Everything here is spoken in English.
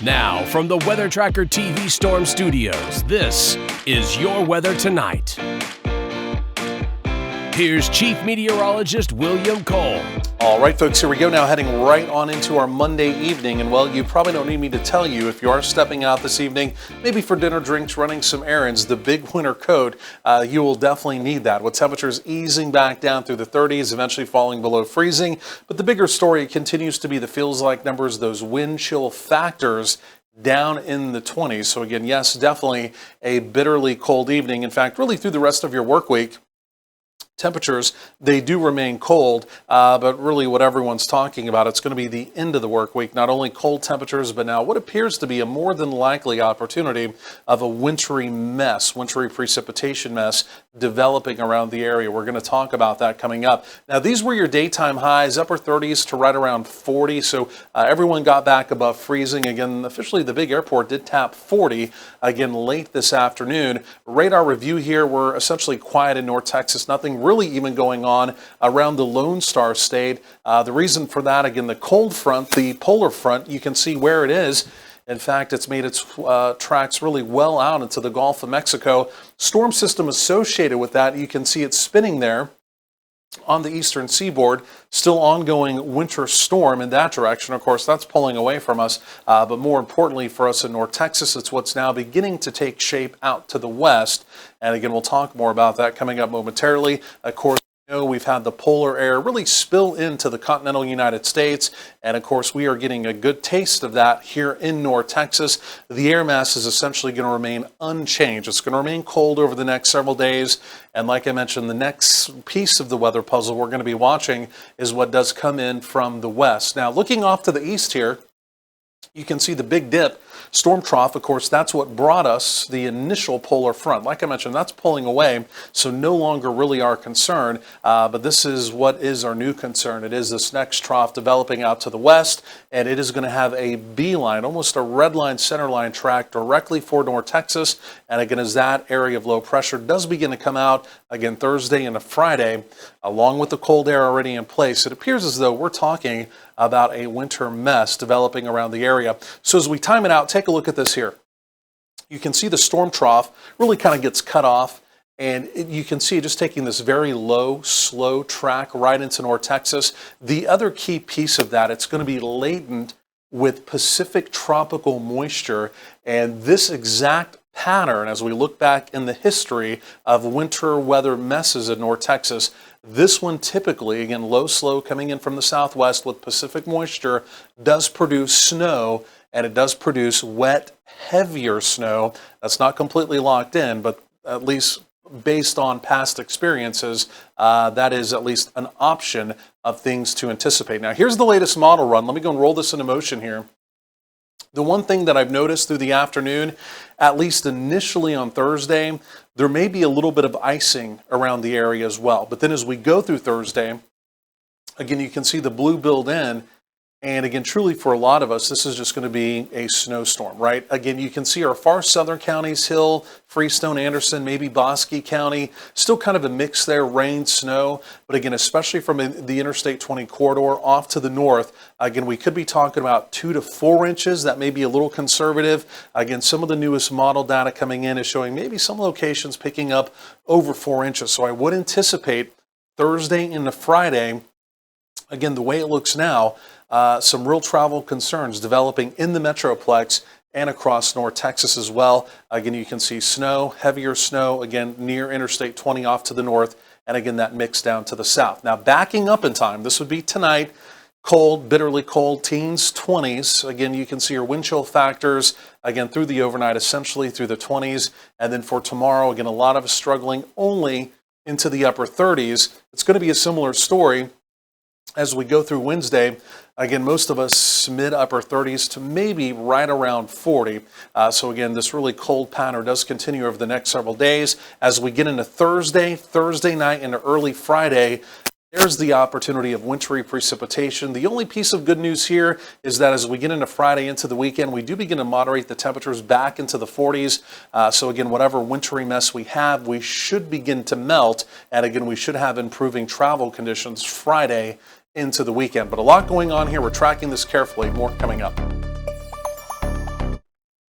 Now, from the Weather Tracker TV Storm Studios, this is your weather tonight. Here's Chief Meteorologist William Cole. All right, folks, here we go now, heading right on into our Monday evening. And, well, you probably don't need me to tell you, if you are stepping out this evening, maybe for dinner, drinks, running some errands, the big winter coat, you will definitely need that. With temperatures easing back down through the 30s, eventually falling below freezing. But the bigger story continues to be the feels-like numbers, those wind chill factors down in the 20s. So, again, yes, definitely a bitterly cold evening. In fact, really through the rest of your work week, temperatures, they do remain cold, but really what everyone's talking about, it's going to be the end of the work week. Not only cold temperatures, but now what appears to be a more than likely opportunity of a wintry mess, wintry precipitation mess developing around the area. We're going to talk about that coming up. Now, these were your daytime highs, upper 30s to right around 40. So everyone got back above freezing. Again, officially the big airport did tap 40 again late this afternoon. Radar review here, we're essentially quiet in North Texas. Nothing really even going on around the Lone Star State. The reason for that, again, the cold front, the polar front, you can see where it is. In fact, it's made its tracks really well out into the Gulf of Mexico. Storm system associated with that, you can see it spinning there on the eastern seaboard. Still ongoing winter storm in that direction. Of course, that's pulling away from us. But more importantly for us in North Texas, it's what's now beginning to take shape out to the west. And again, we'll talk more about that coming up momentarily. Of course, we've had the polar air really spill into the continental United States, and of course we are getting a good taste of that here in North Texas. The air mass is essentially going to remain unchanged. It's going to remain cold over the next several days, and like I mentioned, the next piece of the weather puzzle we're going to be watching is what does come in from the west. Now, looking off to the east here, you can see the big dip. Storm trough, of course, that's what brought us the initial polar front. Like I mentioned, that's pulling away, so no longer really our concern. But this is what is our new concern. It is this next trough developing out to the west, and it is going to have a beeline, almost a red line, center line track directly for North Texas. And again, as that area of low pressure does begin to come out, again, Thursday and Friday, along with the cold air already in place, it appears as though we're talking about a winter mess developing around the area. So as we time it out, take a look at this here. You can see the storm trough really kind of gets cut off, and you can see just taking this very low, slow track right into North Texas. The other key piece of that, it's going to be latent with Pacific tropical moisture, and this exact pattern, as we look back in the history of winter weather messes in North Texas, this one typically, again, low, slow coming in from the southwest with Pacific moisture, does produce snow, and it does produce wet, heavier snow. That's not completely locked in, but at least based on past experiences, that is at least an option of things to anticipate. Now, here's the latest model run. Let me go and roll this into motion here. The one thing that I've noticed through the afternoon, at least initially on Thursday, there may be a little bit of icing around the area as well. But then as we go through Thursday, again, you can see the blue build in. And again, truly for a lot of us, this is just going to be a snowstorm, right? Again, you can see our far southern counties, Hill, Freestone, Anderson, maybe Bosque County, still kind of a mix there, rain, snow. But again, especially from the Interstate 20 corridor off to the north, again, we could be talking about 2 to 4 inches. That may be a little conservative. Again, some of the newest model data coming in is showing maybe some locations picking up over 4 inches. So I would anticipate Thursday into Friday, again, the way it looks now, some real travel concerns developing in the Metroplex and across North Texas as well. Again, you can see snow, heavier snow, again, near Interstate 20 off to the north, and again, that mix down to the south. Now, backing up in time, this would be tonight, cold, bitterly cold, teens, 20s. Again, you can see your wind chill factors, again, through the overnight, essentially through the 20s. And then for tomorrow, again, a lot of us struggling only into the upper 30s. It's going to be a similar story as we go through Wednesday. Again, most of us mid-upper 30s to maybe right around 40. So again, this really cold pattern does continue over the next several days. As we get into Thursday night, into early Friday, there's the opportunity of wintry precipitation. The only piece of good news here is that as we get into Friday into the weekend, we do begin to moderate the temperatures back into the 40s. So again, whatever wintry mess we have, we should begin to melt. And again, we should have improving travel conditions Friday into the weekend. But a lot going on here. We're tracking this carefully. More coming up.